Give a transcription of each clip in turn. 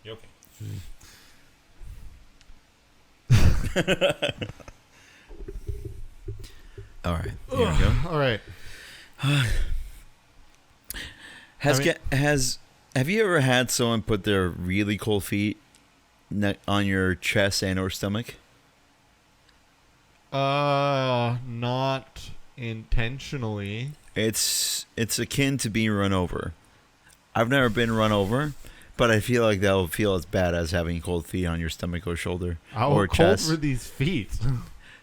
You okay? All right. Here we go. All right. Have you ever had someone put their really cold feet on your chest and or stomach? Not intentionally. It's akin to being run over. I've never been run over, but I feel like that would feel as bad as having cold feet on your stomach or shoulder How or cold chest. were these feet?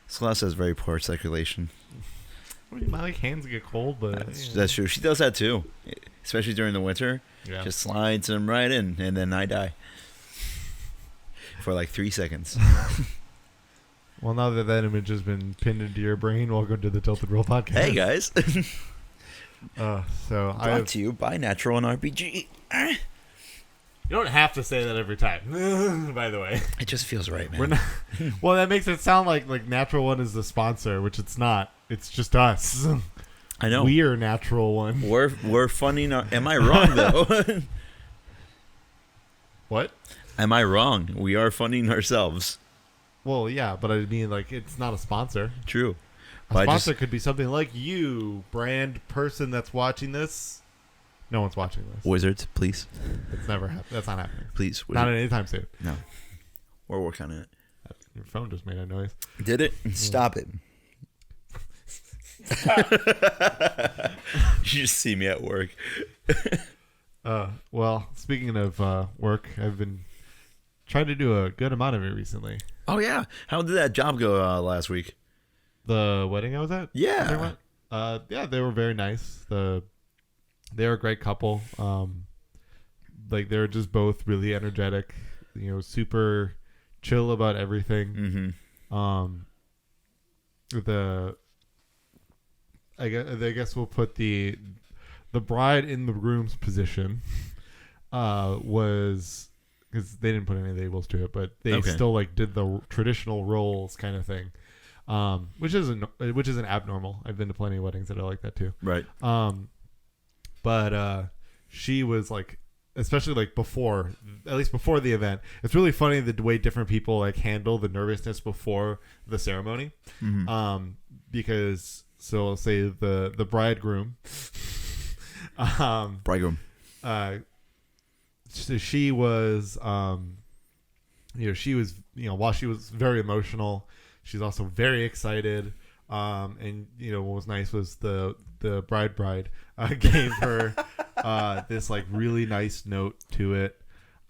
Celeste has very poor circulation. My like hands get cold, but That's true. She does that too, especially during the winter. yeah. Just slides them right in, and then I die for like 3 seconds. Well, now that image has been pinned into your brain, welcome to the Tilted Roll podcast. Hey guys, So brought to you by Natural and RPG. You don't have to say that every time. By the way, It just feels right, man. we're not. Well, that makes it sound like Natural One is the sponsor, which it's not. It's just us. I know. We're Natural One. We're funding our. Am I wrong though? What? Am I wrong? We are funding ourselves. Well, yeah, but I mean, like, it's not a sponsor. True. A But I sponsor just could be something like you, brand person that's watching this. No one's watching this. wizards, please, It's never happened. That's not happening. please. Not Wizard. anytime soon. No. We're working on it. Your phone just made a noise. Did it? Stop it. You just see me at work. Well, speaking of work, I've been trying to do a good amount of it recently. Oh yeah. How did that job go last week? The wedding I was at? Yeah. They went? Yeah, they were very nice. They were a great couple. Like, they were just both really energetic, super chill about everything. Mm-hmm. I guess we'll put the bride in the groom's position was, because they didn't put any labels to it, but they Okay. still like did the traditional roles kind of thing, which isn't abnormal. I've been to plenty of weddings that are like that too. Right. But she was like, especially like before the event, it's really funny the way different people like handle the nervousness before the ceremony. Mm-hmm. Because so I'll say the bridegroom, Bridegroom. so she was, she was, while she was very emotional, she's also very excited. And what was nice was the bride gave her this like really nice note to it.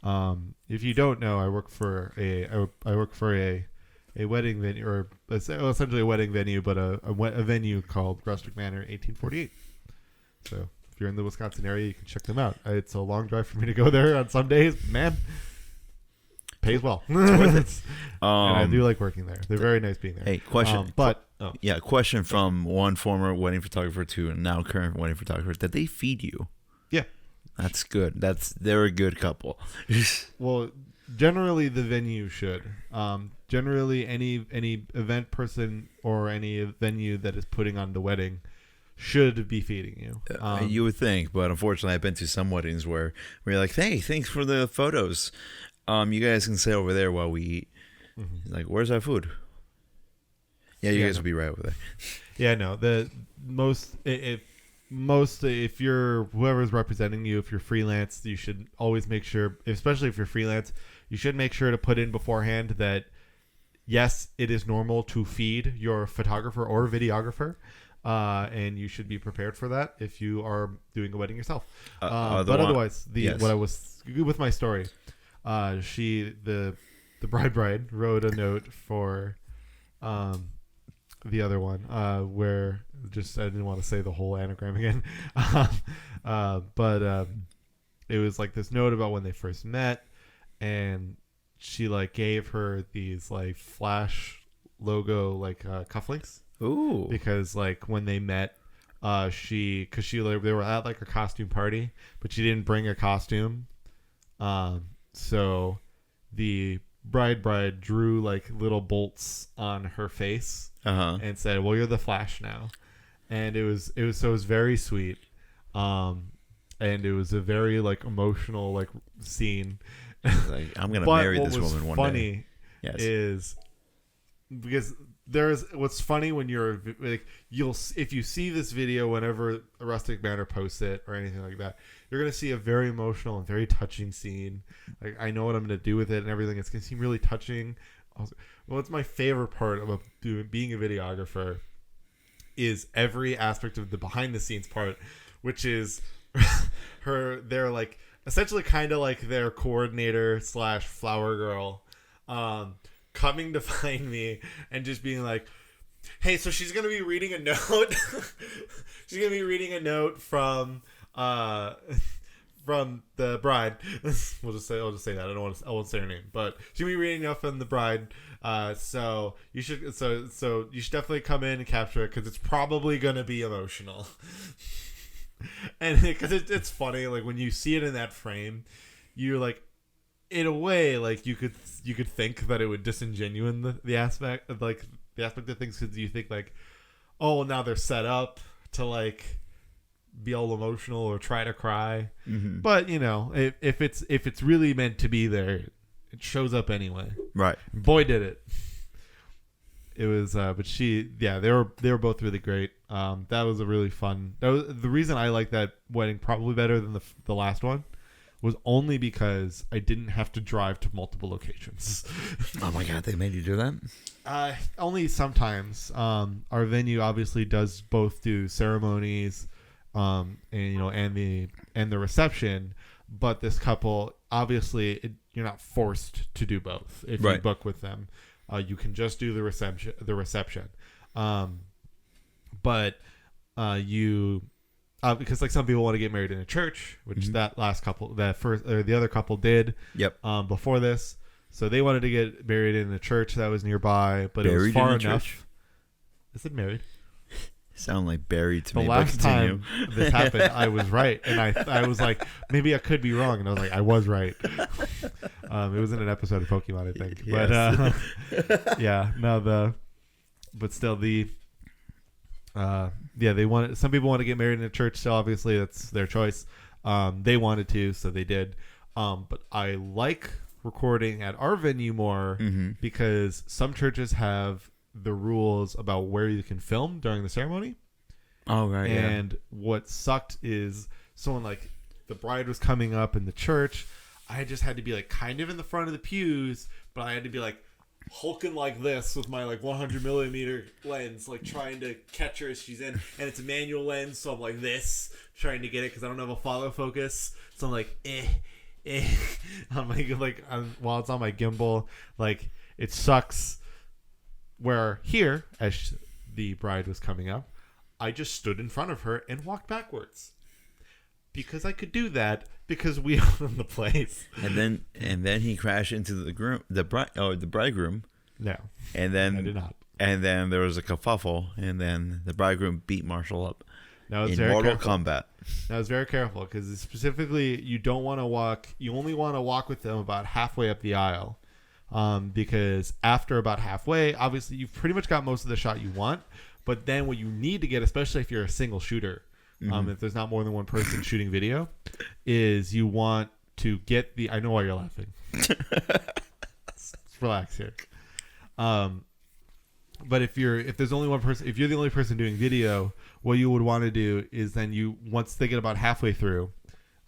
If you don't know, I work for a wedding venue, or essentially a wedding venue, but a venue called Grustic Manor 1848. So if you're in the Wisconsin area, you can check them out. It's a long drive for me to go there on some days, man. Pays well. It's worth it. And I do like working there. They're very nice being there. Hey, question. Yeah. Question from one former wedding photographer to a now current wedding photographer. Did they feed you? Yeah. That's good. They're a good couple. Well, generally the venue should. Generally any event person or any venue that is putting on the wedding should be feeding you. You would think, but unfortunately, I've been to some weddings where we're like, "Hey, thanks for the photos. You guys can sit over there while we eat." Mm-hmm. Like, where's our food? Yeah, you guys will be right over there. Yeah, no. If you're whoever's representing you, if you're freelance, you should always make sure, especially if you're freelance, you should make sure to put in beforehand that yes, it is normal to feed your photographer or videographer. And you should be prepared for that if you are doing a wedding yourself. But otherwise, what I was with my story, the bride wrote a note for the other one where just I didn't want to say the whole anagram again, but it was like this note about when they first met, and she like gave her these like Flash logo like cufflinks. Ooh. Because like when they met, they were at like a costume party, but she didn't bring a costume. So the bride drew like little bolts on her face and said, "Well, you're the Flash now," and it was very sweet. And it was a very like emotional like scene, It's like, I'm gonna But marry what this was woman one funny day. Yes. is because there's what's funny when you're like if you see this video whenever a Rustic Manor posts it or anything like that, you're gonna see a very emotional and very touching scene. Like I know what I'm gonna do with it and everything. It's gonna seem really touching. Also, well, it's my favorite part about being a videographer is every aspect of the behind the scenes part, which is they're like essentially kind of like their coordinator / flower girl coming to find me and just being like, hey, so she's gonna be reading a note. She's gonna be reading a note from the bride. I'll just say that. I won't say her name, but she'll be reading up from the bride. So you should definitely come in and capture it because it's probably gonna be emotional. And because it's funny, like when you see it in that frame, you're like, in a way, like you could think that it would disingenuine the aspect of like the aspect of things because you think like, oh, now they're set up to like be all emotional or try to cry. Mm-hmm. But you know, if it's really meant to be there, it shows up anyway. Right. Boy, did it. It was, but they were both really great. That was a really fun. That was the reason I like that wedding probably better than the last one. Was only because I didn't have to drive to multiple locations. Oh my God, they made you do that? Only sometimes. Our venue obviously does both do ceremonies, and the reception. But this couple, obviously, you're not forced to do both. If you book with them, you can just do the reception. But you. Because like some people want to get married in a church, which the other couple did. Yep. Before this, so they wanted to get married in a church that was nearby, but Buried it was far in a enough. church? Is it married? Sound like buried to The me. last time this happened, I was right, and I was like, maybe I could be wrong, and I was like, I was right. It was in an episode of Pokemon, I think. Yes. But but still they wanted. Some people want to get married in a church, so obviously that's their choice. They wanted to, so they did. But I like recording at our venue more because some churches have the rules about where you can film during the ceremony. Oh right. And what sucked is someone like the bride was coming up in the church. I just had to be like kind of in the front of the pews, but I had to be like hulking like this with my like 100 millimeter lens, like trying to catch her as she's in, and it's a manual lens, so I'm like this trying to get it because I don't have a follow focus, so I'm like on my while it's on my gimbal. Like it sucks. Where here, as the bride was coming up, I just stood in front of her and walked backwards because I could do that because we own the place. And then he crashed into the bridegroom. No, And then I did not. And then there was a kerfuffle, and then the bridegroom beat Marshall up in Mortal Kombat. I was very careful because specifically you don't want to walk. You only want to walk with them about halfway up the aisle. Because after about halfway, obviously you've pretty much got most of the shot you want, but then what you need to get, especially if you're a single shooter, if there's not more than one person shooting video, is you want to get I know why you're laughing. Let's relax here. But if there's only one person, if you're the only person doing video, what you would want to do is then once they get about halfway through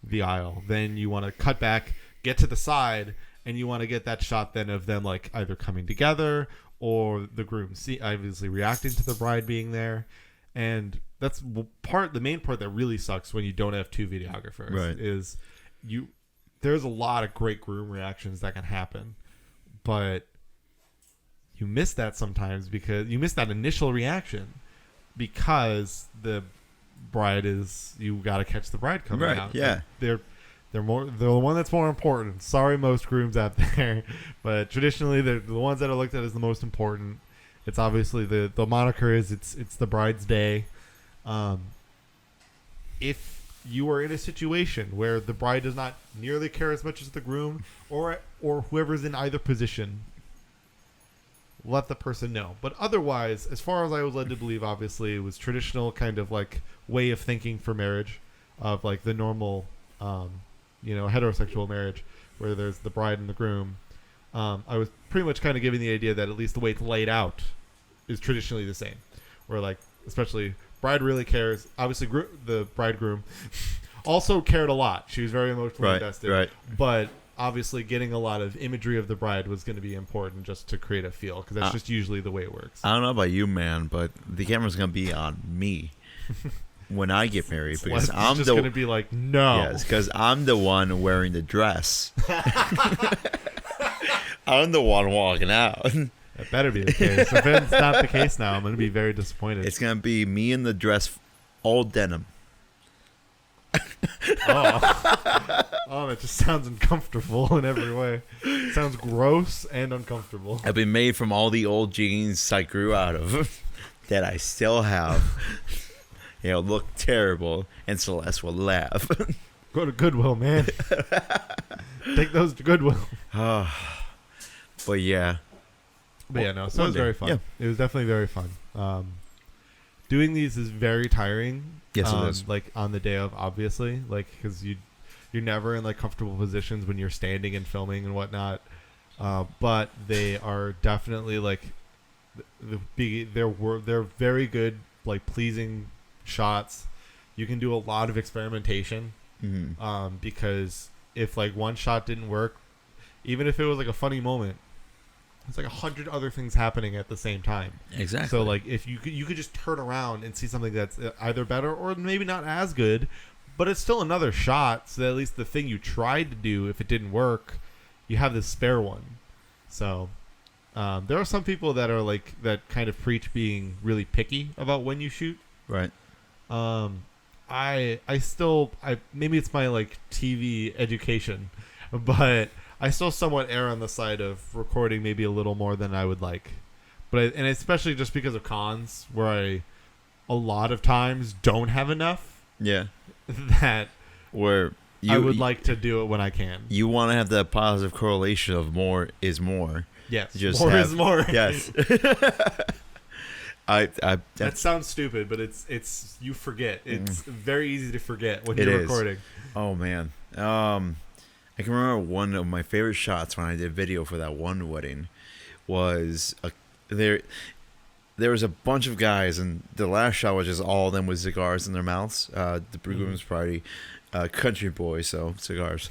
the aisle, then you want to cut back, get to the side, and you want to get that shot then of them like either coming together or the groom obviously reacting to the bride being there. And that's the main part that really sucks when you don't have two videographers. Right. Is there's a lot of great groom reactions that can happen, but you miss that sometimes because you miss that initial reaction because the bride you got to catch the bride coming out. Yeah. They're the one that's more important. Sorry, most grooms out there, but traditionally they're the ones that are looked at as the most important. It's obviously the moniker is it's the bride's day. If you are in a situation where the bride does not nearly care as much as the groom or whoever's in either position, let the person know. But otherwise, as far as I was led to believe, obviously it was traditional kind of like way of thinking for marriage, of like the normal heterosexual marriage, where there's the bride and the groom, I was pretty much kind of giving the idea that at least the way it's laid out is traditionally the same. Where like, especially bride really cares. Obviously, the bridegroom also cared a lot. She was very emotionally invested. Right. But obviously, getting a lot of imagery of the bride was going to be important just to create a feel, because that's just usually the way it works. I don't know about you, man, but the camera's gonna be on me when I get married because I'm just the going to be like, no. Yes, because I'm the one wearing the dress. I'm the one walking out. That better be the case. If it's not the case now, I'm going to be very disappointed. It's gonna be me in the dress, all denim. Oh, that just sounds uncomfortable in every way. Sounds gross and uncomfortable. I've been made from all the old jeans I grew out of that I still have. Look terrible, and Celeste will laugh. Go to Goodwill, man. Take those to Goodwill. But yeah. But yeah, no. So it was very fun. Yeah. It was definitely very fun. Doing these is very tiring. Yes, it is. Like on the day of, obviously, like because you're never in like comfortable positions when you're standing and filming and whatnot. But they are definitely like they're very good, like pleasing shots. You can do a lot of experimentation. Mm-hmm. Because if like one shot didn't work, even if it was like a funny moment, it's like 100 other things happening at the same time. Exactly. So like if you could just turn around and see something that's either better or maybe not as good, but it's still another shot. So that at least the thing you tried to do, if it didn't work, you have this spare one. So there are some people that are like that kind of preach being really picky about when you shoot. Right. I maybe it's my like TV education, but I still somewhat err on the side of recording maybe a little more than I would like. And especially just because of cons where I a lot of times don't have enough. Yeah. That where I would like to do it when I can. You want to have that positive correlation of more is more. Yes. Just more is more. Yes. That sounds stupid, but it's you forget. It's very easy to forget when you're recording. Oh man. I can remember one of my favorite shots when I did video for that one wedding was there was a bunch of guys, and the last shot was just all of them with cigars in their mouths. The groom's party, country boy, so cigars.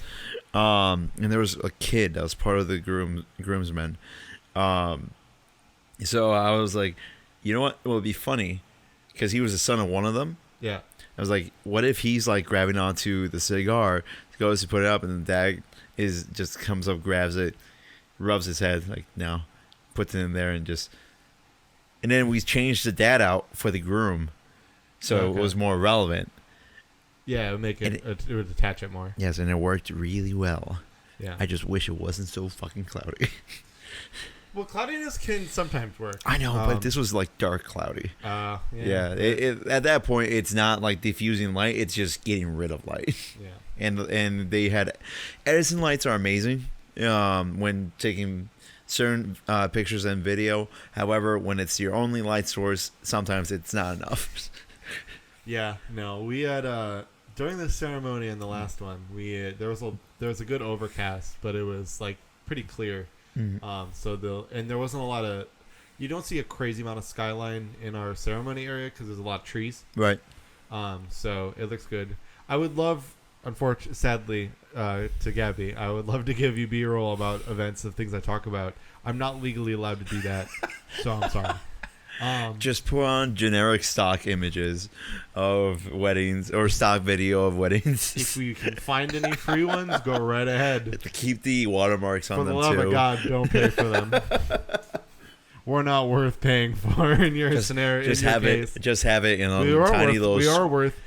And there was a kid that was part of the groomsmen. So I was like, you know what? It would be funny because he was the son of one of them. Yeah. I was like, what if he's like grabbing onto the cigar, goes to put it up, and the dad just comes up, grabs it, rubs his head, like, no, puts it in there, and then we changed the dad out for the groom, so it was more relevant. Yeah, it would make it would attach it more. Yes, and it worked really well. Yeah. I just wish it wasn't so fucking cloudy. Well, cloudiness can sometimes work. I know, but this was like dark cloudy. Yeah. At that point, it's not like diffusing light; it's just getting rid of light. Yeah. And they had Edison lights are amazing when taking certain pictures and video. However, when it's your only light source, sometimes it's not enough. Yeah. No, we had during the ceremony and the last one, there was a good overcast, but it was like pretty clear. Mm-hmm. And there wasn't a lot of, you don't see a crazy amount of skyline in our ceremony area because there's a lot of trees. Right. So it looks good. I would love, sadly, to Gabby, I would love to give you B-roll about events of things I talk about. I'm not legally allowed to do that, so I'm sorry. Just put on generic stock images of weddings or stock video of weddings. If we can find any free ones, go right ahead. Keep the watermarks on them too. For the love of God, don't pay for them. We're not worth paying for in your scenario. Just have it in tiny little. We are worth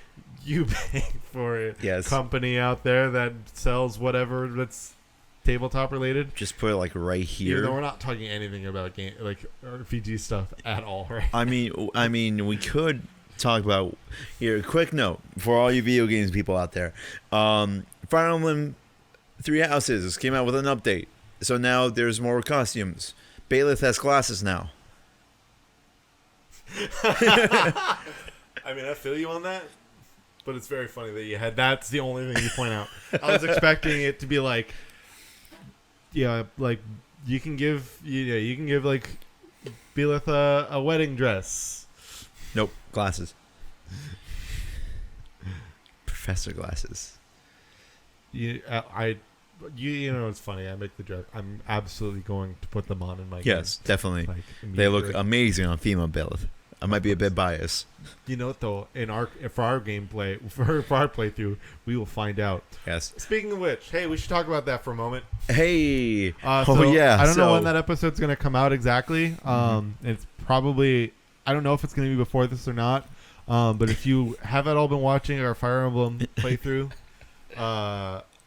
you paying for it. Yes. Company out there that sells whatever that's tabletop related. Just put it like right here. Even though we're not talking anything about game like RPG stuff at all, right? I mean, we could talk about here. Quick note for all you video games people out there: Fire Emblem Three Houses came out with an update, so now there's more costumes. Bailiff has glasses now. I mean, I feel you on that, but it's very funny that you had. That's the only thing you point out. I was expecting it to be like, yeah, like you can give like Belith a wedding dress. Nope, glasses. Professor glasses. You know it's funny. I make the joke. I'm absolutely going to put them on in my Yes, game. definitely. Like, They look immediately. amazing on female build. I might be a bit biased. You know what though? For our gameplay, for our playthrough, we will find out. Yes. Speaking of which, hey, we should talk about that for a moment. Hey. So yeah. I don't know so- when that episode's going to come out exactly. It's probably, I don't know if it's going to be before this or not. But if you have at all been watching our Fire Emblem playthrough,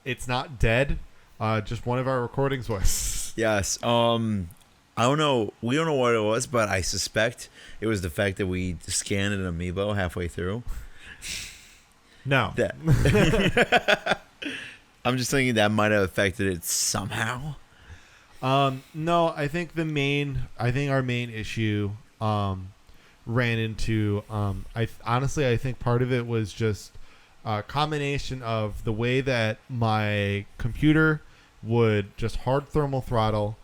it's not dead. Just one of our recordings was. Yes. I don't know. We don't know what it was, but I suspect it was the fact that we scanned an amiibo halfway through. No. That. I'm just thinking that might have affected it somehow. No, I think our main issue ran into I think part of it was just a combination of the way that my computer would just hard thermal throttle,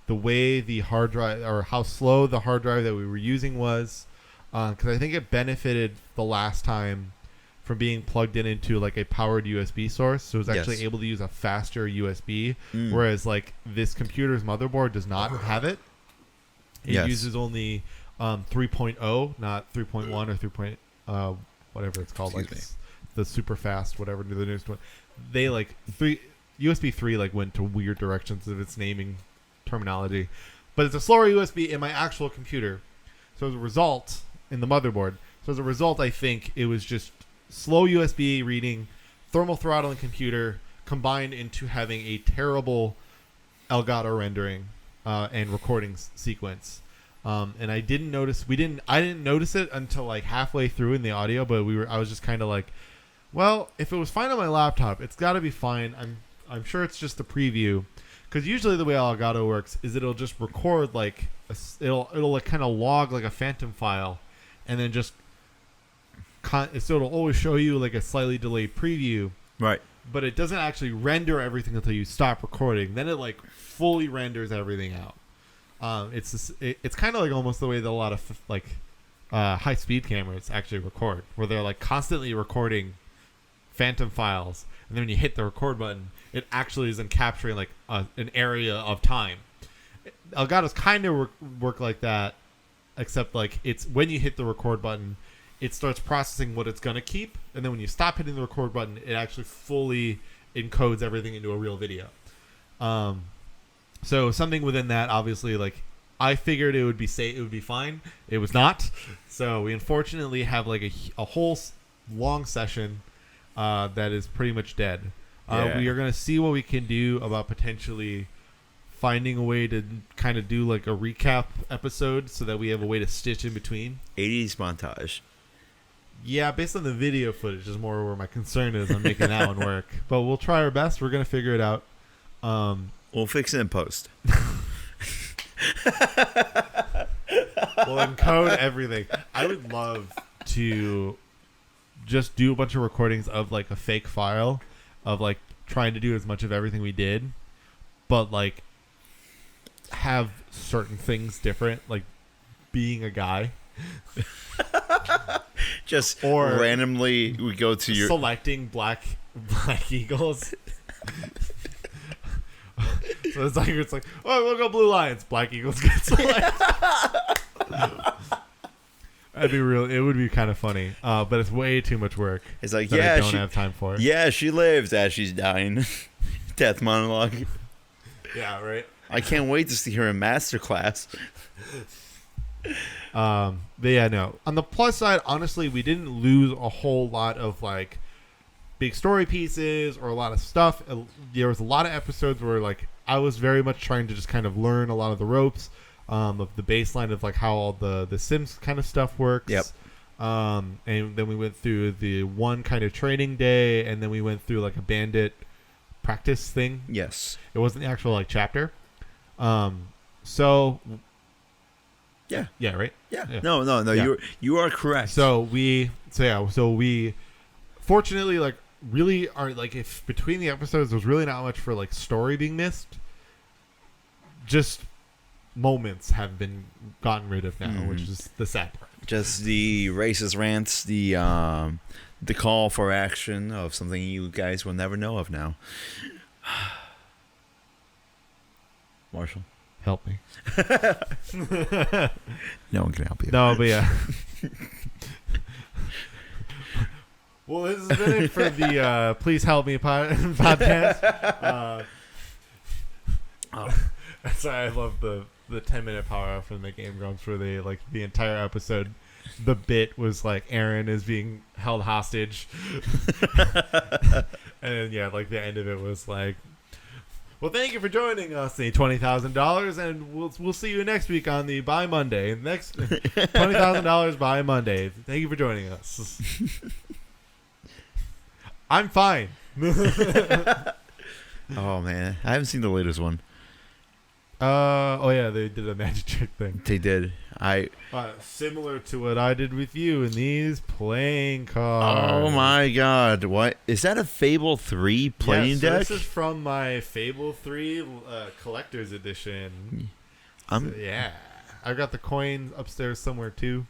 the way the hard drive or how slow the hard drive that we were using was, because I think it benefited the last time from being plugged into like a powered USB source, so it was actually Yes. able to use a faster USB, whereas like this computer's motherboard does not have it. It Yes. uses only 3.0, not 3.1 or 3. Whatever it's called, Excuse like me. the super fast, whatever the newest one. They like USB 3 like went to weird directions of its naming terminology, but it's a slower USB in my actual computer. So as a result, in the motherboard. So as a result, I think it was just slow USB reading, thermal throttling computer combined into having a terrible Elgato rendering and recording sequence. And I didn't notice. I didn't notice it until like halfway through in the audio. But I was just kind of like, well, if it was fine on my laptop, it's got to be fine. I'm sure it's just the preview, because usually the way Elgato works is it'll just record like it'll like kind of log like a phantom file, and then just so it'll always show you like a slightly delayed preview. Right. But it doesn't actually render everything until you stop recording. Then it like fully renders everything out. It's kind of like almost the way that a lot of like high speed cameras actually record, where they're like constantly recording phantom files, and then when you hit the record button, it actually isn't capturing like an area of time. Elgato's kind of work like that, except like it's when you hit the record button, it starts processing what it's going to keep, and then when you stop hitting the record button, it actually fully encodes everything into a real video. So something within that, obviously, like I figured it would be fine. It was not. So we unfortunately have like a whole long session that is pretty much dead. Yeah. We are going to see what we can do about potentially finding a way to kind of do like a recap episode so that we have a way to stitch in between. 80s montage. Yeah, based on the video footage is more where my concern is on making that one work. But we'll try our best. We're going to figure it out. We'll fix it in post. We'll encode everything. I would love to just do a bunch of recordings of like a fake file of like trying to do as much of everything we did, but like have certain things different, like being a guy. Just Or randomly we go to your selecting black eagles. So it's like, oh, we'll go Blue Lions. Black Eagles get selected. That'd be real. It would be kind of funny, but it's way too much work. It's like, that yeah, I don't have time for. Yeah, she lives as she's dying. Death monologue. Yeah, right. I can't wait to see her in Masterclass. But yeah, no. On the plus side, honestly, we didn't lose a whole lot of like big story pieces or a lot of stuff. There was a lot of episodes where like I was very much trying to just kind of learn a lot of the ropes of the baseline of like how all the Sims kind of stuff works. Yep. And then we went through the one kind of training day, and then we went through like a bandit practice thing. Yes. It wasn't the actual like chapter. So Yeah. yeah, right. Yeah. Yeah. No. Yeah. You are correct. So we fortunately like really are like, if between the episodes there's really not much for like story being missed, just moments have been gotten rid of now, which is the sad part. Just the racist rants, the call for action of something you guys will never know of now. Marshall, Help me. no one can help you. No, but yeah. Well, this has been it for the Please Help Me podcast. Sorry, I love the 10-minute power hour from the Game Grumps where they, like, the entire episode, the bit was like Aaron is being held hostage. And then, yeah, like the end of it was like, well, thank you for joining us, the $20,000, and we'll see you next week on the Buy Monday. Next $20,000 Buy Monday. Thank you for joining us. I'm fine. Oh man, I haven't seen the latest one. Oh yeah, they did a magic trick thing. They did. Similar to what I did with you in these playing cards. Oh my God! What is that? A Fable 3 playing so deck? This is from my Fable 3 collector's edition. Yeah, I've got the coin upstairs somewhere too.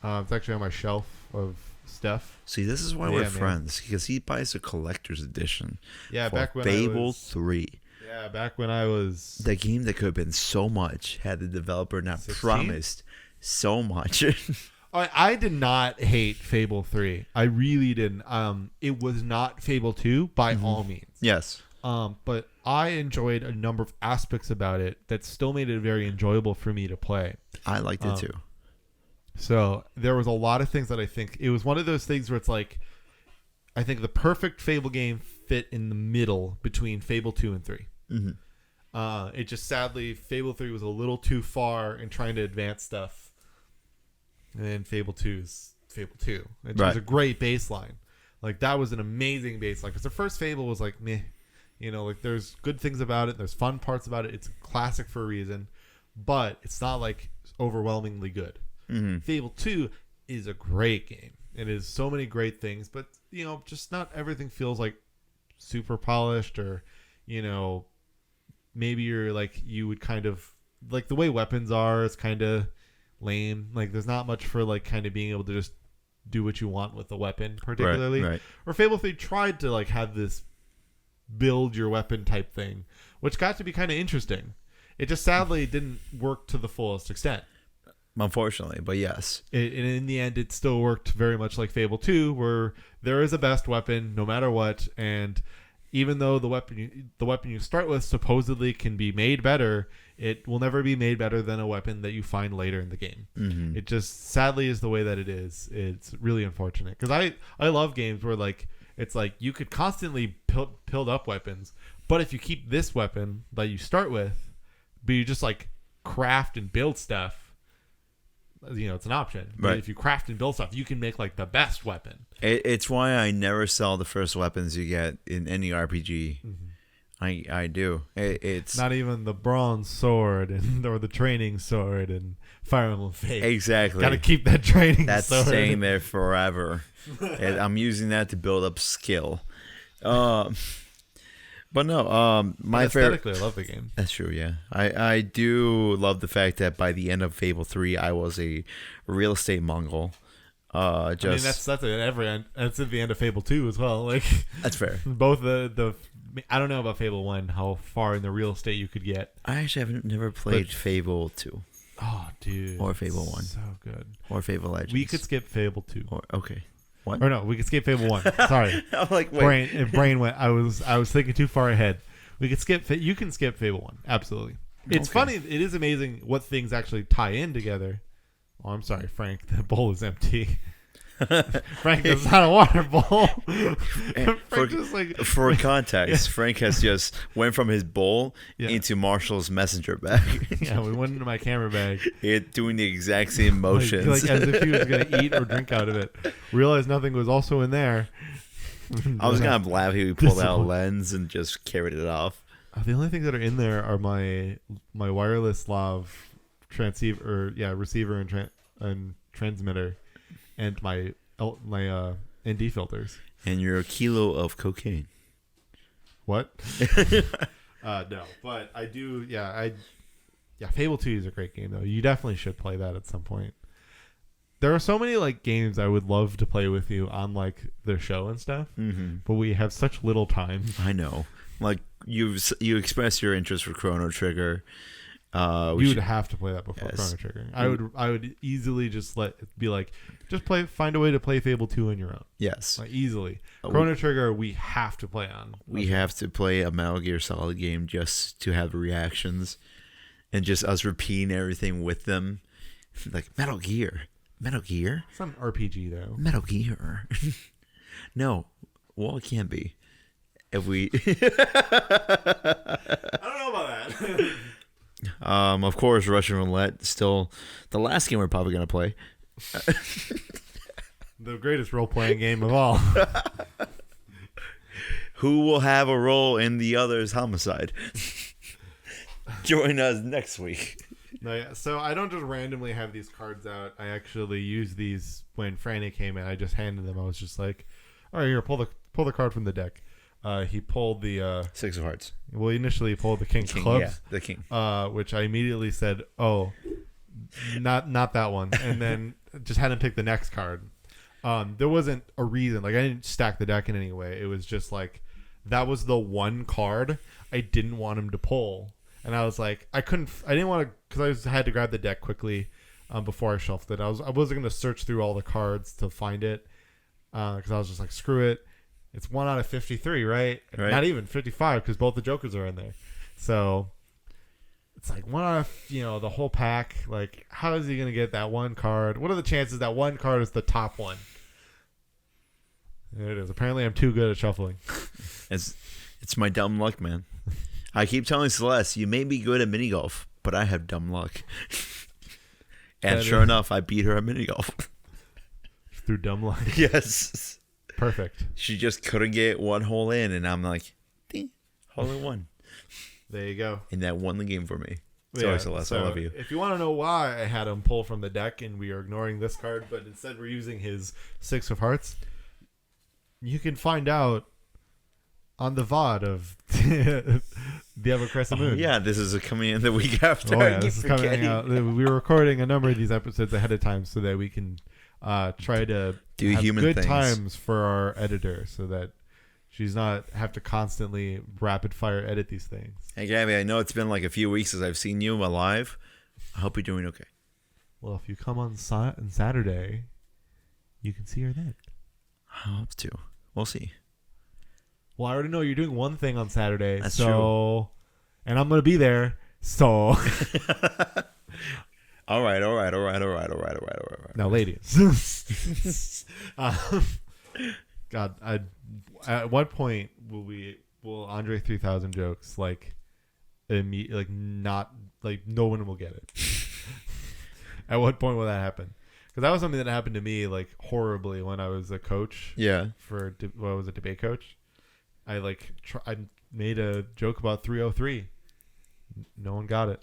It's actually on my shelf of stuff. See, this is why we're friends, because he buys a collector's edition. Yeah, for back when Fable 3. Yeah, back when I was... The game that could have been so much had the developer not 16? promised so much. I did not hate Fable 3. I really didn't. It was not Fable 2 by all means. Yes. But I enjoyed a number of aspects about it that still made it very enjoyable for me to play. I liked it too. So there was a lot of things that I think... It was one of those things where it's like... I think the perfect Fable game fit in the middle between Fable 2 and 3. Mm-hmm. It just sadly, Fable 3 was a little too far in trying to advance stuff. And then Fable 2 is Fable 2. It was a great baseline. Like, that was an amazing baseline. Because the first Fable was like, meh. You know, like, there's good things about it. There's fun parts about it. It's a classic for a reason. But it's not, like, overwhelmingly good. Mm-hmm. Fable 2 is a great game. It is so many great things. But, you know, just not everything feels, like, super polished or, you know... Maybe you're like, you would kind of like the way weapons are, it's kind of lame. Like there's not much for like kind of being able to just do what you want with the weapon particularly. Right. Or Fable 3 tried to like have this build your weapon type thing, which got to be kind of interesting. It just sadly didn't work to the fullest extent. Unfortunately, but yes. And in the end, it still worked very much like Fable 2, where there is a best weapon no matter what, and even though the weapon you start with supposedly can be made better, it will never be made better than a weapon that you find later in the game. Mm-hmm. It just sadly is the way that it is. It's really unfortunate because I love games where like it's like you could constantly build up weapons, but if you keep this weapon that you start with, but you just like craft and build stuff, you know, it's an option. But if you craft and build stuff, you can make like the best weapon. It's why I never sell the first weapons you get in any RPG. Mm-hmm. I do. It's not even the bronze sword or the training sword and Fire Emblem Fates. Exactly. Got to keep that training That's sword. That's staying there forever. And I'm using that to build up skill. But no, my favorite. I love the game. That's true, yeah. I do love the fact that by the end of Fable 3, I was a real estate Mongol. I mean, that's at every end. That's at the end of Fable 2 as well. Like that's fair. Both the I don't know about Fable 1, how far in the real estate you could get. I actually have never played Fable 2. Oh, dude. Or Fable 1. So good. Or Fable Legends. We could skip Fable 2. Okay. What? Or no, we could skip Fable 1. Sorry. I'm like, wait. Brain went. I was thinking too far ahead. We could skip. You can skip Fable 1. Absolutely. It's funny. It is amazing what things actually tie in together. Oh, I'm sorry, Frank. The bowl is empty. Frank, that's not a water bowl. For context, Frank has just went from his bowl into Marshall's messenger bag. Yeah, we went into my camera bag. Doing the exact same motions. Like as if he was going to eat or drink out of it. Realized nothing was also in there. I was kind of laughing. He pulled out a lens and just carried it off. The only things that are in there are my wireless lav receiver and transmitter. And my ND filters. And your kilo of cocaine. What? No, but I do. Yeah, Fable 2 is a great game though. You definitely should play that at some point. There are so many like games I would love to play with you on like the show and stuff, but we have such little time. I know. Like you expressed your interest for Chrono Trigger. You would have to play that before Yes. Chrono Trigger. I would easily just find a way to play Fable 2 on your own. Yes. Like easily. Chrono Trigger we have to play on. We have to play a Metal Gear Solid game just to have reactions and just us repeating everything with them. Like Metal Gear. It's not an RPG though. Metal Gear. No. Well, it can be. If we I don't know about that. of course, Russian Roulette still the last game we're probably going to play. The greatest role-playing game of all. Who will have a role in the other's homicide? Join us next week. No, yeah. So I don't just randomly have these cards out. I actually use these when Franny came in. I just handed them. I was just like, "All right, here, pull the card from the deck." He pulled the Six of Hearts. well, initially he pulled the King of King, Clubs, yeah, the king. which I immediately said, "Oh, not that one," and then just had him pick the next card. There wasn't a reason. Like I didn't stack the deck in any way. It was just like that was the one card I didn't want him to pull. And I was like, I didn't want to, because I had to grab the deck quickly before I shelved it. I wasn't going to search through all the cards to find it because I was just like, screw it. It's 1 out of 53, right? Not even 55 because both the Jokers are in there. So it's like 1 out of, the whole pack. Like, how is he going to get that one card? What are the chances that one card is the top one? There it is. Apparently I'm too good at shuffling. It's my dumb luck, man. I keep telling Celeste, you may be good at mini golf, but I have dumb luck. And sure enough, I beat her at mini golf. Through dumb luck. Yes. Perfect. She just couldn't get one hole in, and I'm like, ding, hole in one. There you go. And that won the game for me. Sorry, Celeste, I love you. If you want to know why I had him pull from the deck and we are ignoring this card, but instead we're using his Six of Hearts, you can find out on the VOD of the Ever Crescent Moon. Yeah, this is coming in the week after. Oh, yeah, this is coming out. We were recording a number of these episodes ahead of time so that we can try to do have human good things. times for our editor so that she's not have to constantly rapid fire edit these things. Hey, Gabby, I know it's been like a few weeks since I've seen you alive. I hope you're doing okay. Well, if you come on Saturday, you can see her then. I hope to. We'll see. Well, I already know you're doing one thing on Saturday. That's true. And I'm going to be there. So. All right. Now, ladies. God, at what point will Andre 3000 jokes not no one will get it? At what point will that happen? Because that was something that happened to me horribly when I was a coach. Yeah. I was a debate coach. I made a joke about 303. No one got it.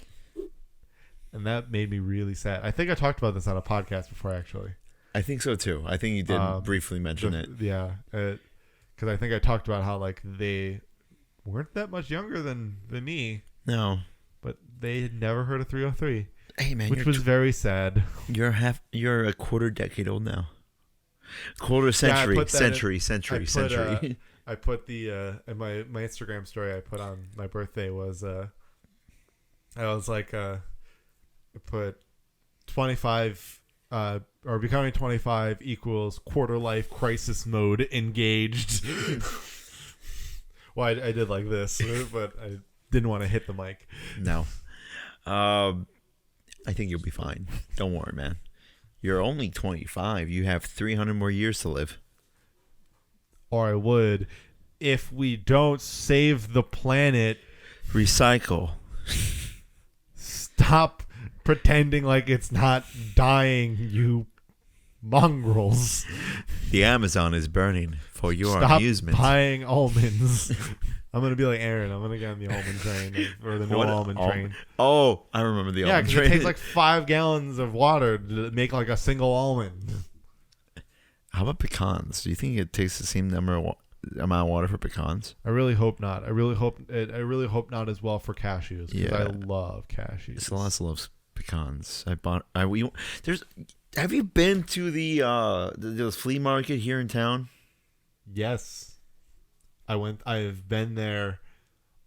And that made me really sad. I think I talked about this on a podcast before, actually. I think so, too. I think you did briefly mention it. Yeah. Because I think I talked about how, they weren't that much younger than me. No. But they had never heard of 303. Hey, man. Which was very sad. You're a quarter decade old now. Quarter century. Century. I put the in my Instagram story I put on my birthday was I put 25 or becoming 25 equals quarter life crisis mode engaged. Well, I did like this, but I didn't want to hit the mic. No. I think you'll be fine. Don't worry, man. You're only 25. You have 300 more years to live. Or I would if we don't save the planet. Recycle. Stop pretending like it's not dying, you mongrels. The Amazon is burning for your Stop amusement. buying almonds. I'm going to be like Aaron. I'm going to get on the almond train or the no almond train. Oh, I remember the almond train. Yeah, because it takes 5 gallons of water to make a single almond. How about pecans? Do you think it takes the same amount of water for pecans? I really hope not. I really hope not as well for cashews, because I Yeah. love cashews. Celeste loves pecans. Have you been to the flea market here in town? Yes. I've been there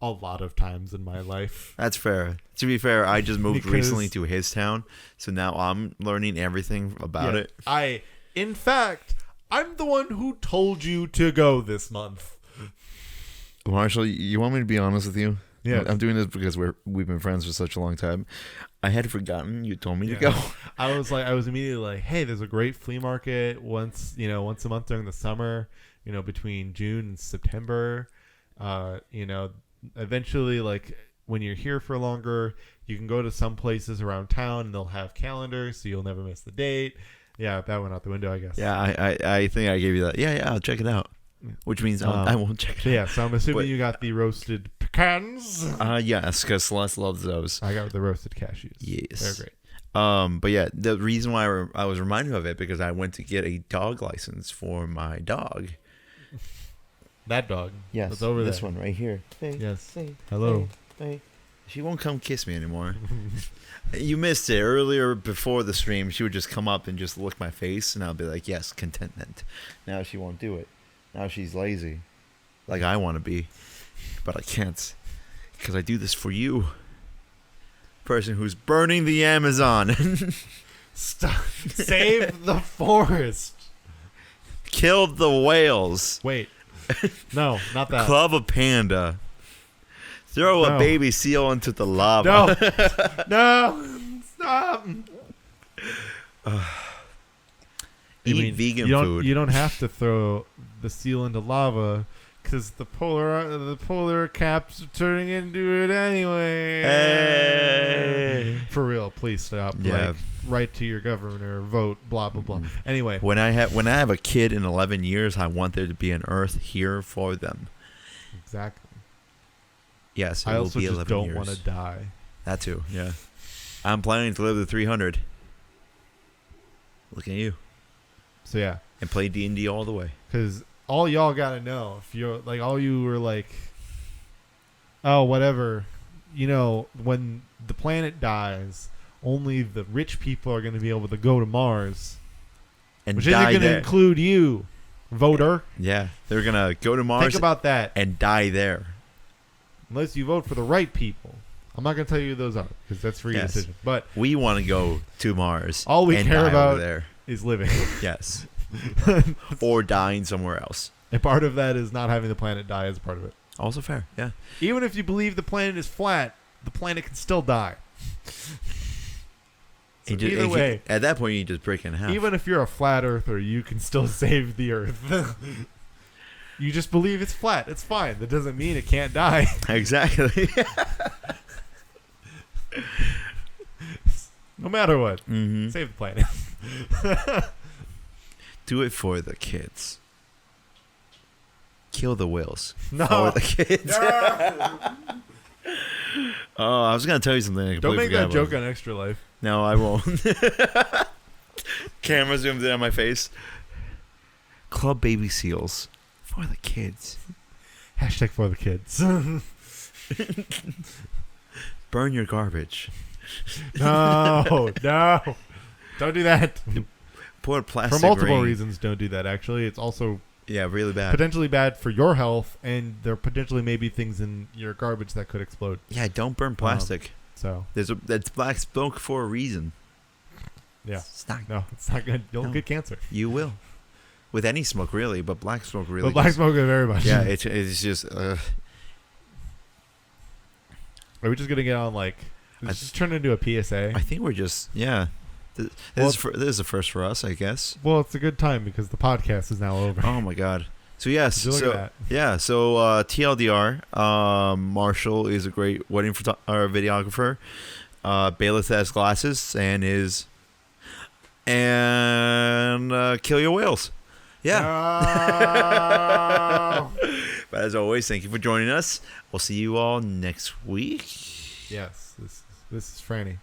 a lot of times in my life. That's fair. To be fair, I just moved Because- recently to his town, so now I'm learning everything about Yeah. it. In fact, I'm the one who told you to go this month. Marshall, you want me to be honest with you? Yes. I'm doing this because we've been friends for such a long time. I had forgotten you told me to Yeah. go. I was immediately like, hey, there's a great flea market once a month during the summer, between June and September. Eventually, like, when you're here for longer, you can go to some places around town and they'll have calendars, so you'll never miss the date. Yeah, that went out the window, I guess. Yeah, I think I gave you that. Yeah, I'll check it out. Which means I won't check it So, yeah, so I'm assuming But- you got the roasted pecans. out. Yes, because Celeste loves those. I got the roasted cashews. Yes. They're great. But yeah, the reason why I was reminded of it because I went to get a dog license for my dog. That dog. Yes, That's over this there. one right here. Hey, Yes. hey, Hello. hey. She won't come kiss me anymore. You missed it earlier before the stream. She would just come up and just lick my face, and I'll be like, "Yes, contentment." Now she won't do it. Now she's lazy, like I want to be, but I can't because I do this for you, person who's burning the Amazon. Stop. Save the forest. Killed the whales. Wait. No, not that. Club a panda. Throw a No. baby seal into the lava. No. No. Stop. Eat vegan you don't, food. You don't have to throw the seal into lava because the polar caps are turning into it anyway. Hey. For real, please stop. Yeah. Like, write to your governor, vote, blah blah blah. Anyway, When I have a kid in 11 years, I want there to be an Earth here for them. exactly. Yes, it I will also be just 11 don't years. want to die. That too, yeah. I'm planning to live to 300. Look at you. So yeah, And play D&D all the way. because all y'all gotta know, if you're like, all you were like, oh whatever, when the planet dies, only the rich people are gonna be able to go to Mars, And which isn't die gonna there. include you, voter. Yeah, they're going to go to Mars Think about that. and die there. Unless you vote for the right people. I'm not gonna tell you who those are because that's for your Yes. decision. But We want to go to Mars. All we and care die about- over there. is living. Yes. Or dying somewhere else. And part of that is not having the planet die is part of it. Also fair, yeah. Even if you believe the planet is flat, the planet can still die. So either way, at that point, you just break it in half. even if you're a flat earther, you can still save the earth. You just believe it's flat. It's fine. That doesn't mean it can't die. Exactly. No matter what. hmm Save the planet. Do it for the kids. Kill the whales. No. For the kids. Oh, I was gonna tell you something. I Don't completely make that forgot joke about. on Extra Life. No, I won't. Camera zoomed in on my face. Club baby seals for the kids. Hashtag for the kids. Burn your garbage. No. Don't do that. Put plastic For multiple ring. reasons, don't do that. Actually, it's also Yeah, really bad. potentially bad for your health, and there potentially may be things in your garbage that could explode. Yeah, don't burn plastic. So That's black smoke for a reason. yeah, It's not. no, it's not good. You'll No. get cancer. You will. With any smoke, really, but black smoke really. But black just- smoke is very much. Yeah, it's just. Are we just gonna get on like? Let's just turn into a PSA. I think we're just This Well- is a first for us, I guess. Well, it's a good time because the podcast is now over. Oh my god. So yes, Did you look so at that? yeah, so TLDR, Marshall is a great wedding videographer. Bailiff has glasses and kill your whales. Yeah. No. But as always, thank you for joining us. We'll see you all next week. Yes, this is Franny.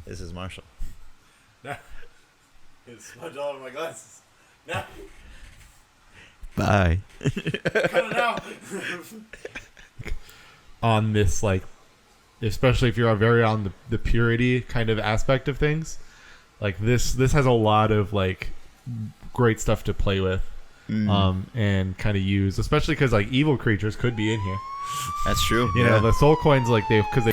This is Marshall. It's smudged all over my glasses. Now. Bye. Cut it out. On this, like, especially if you're very on the purity kind of aspect of things, like this has a lot of like great stuff to play with, and kind of use, especially because like evil creatures could be in here. That's true. You know, the soul coins, like because they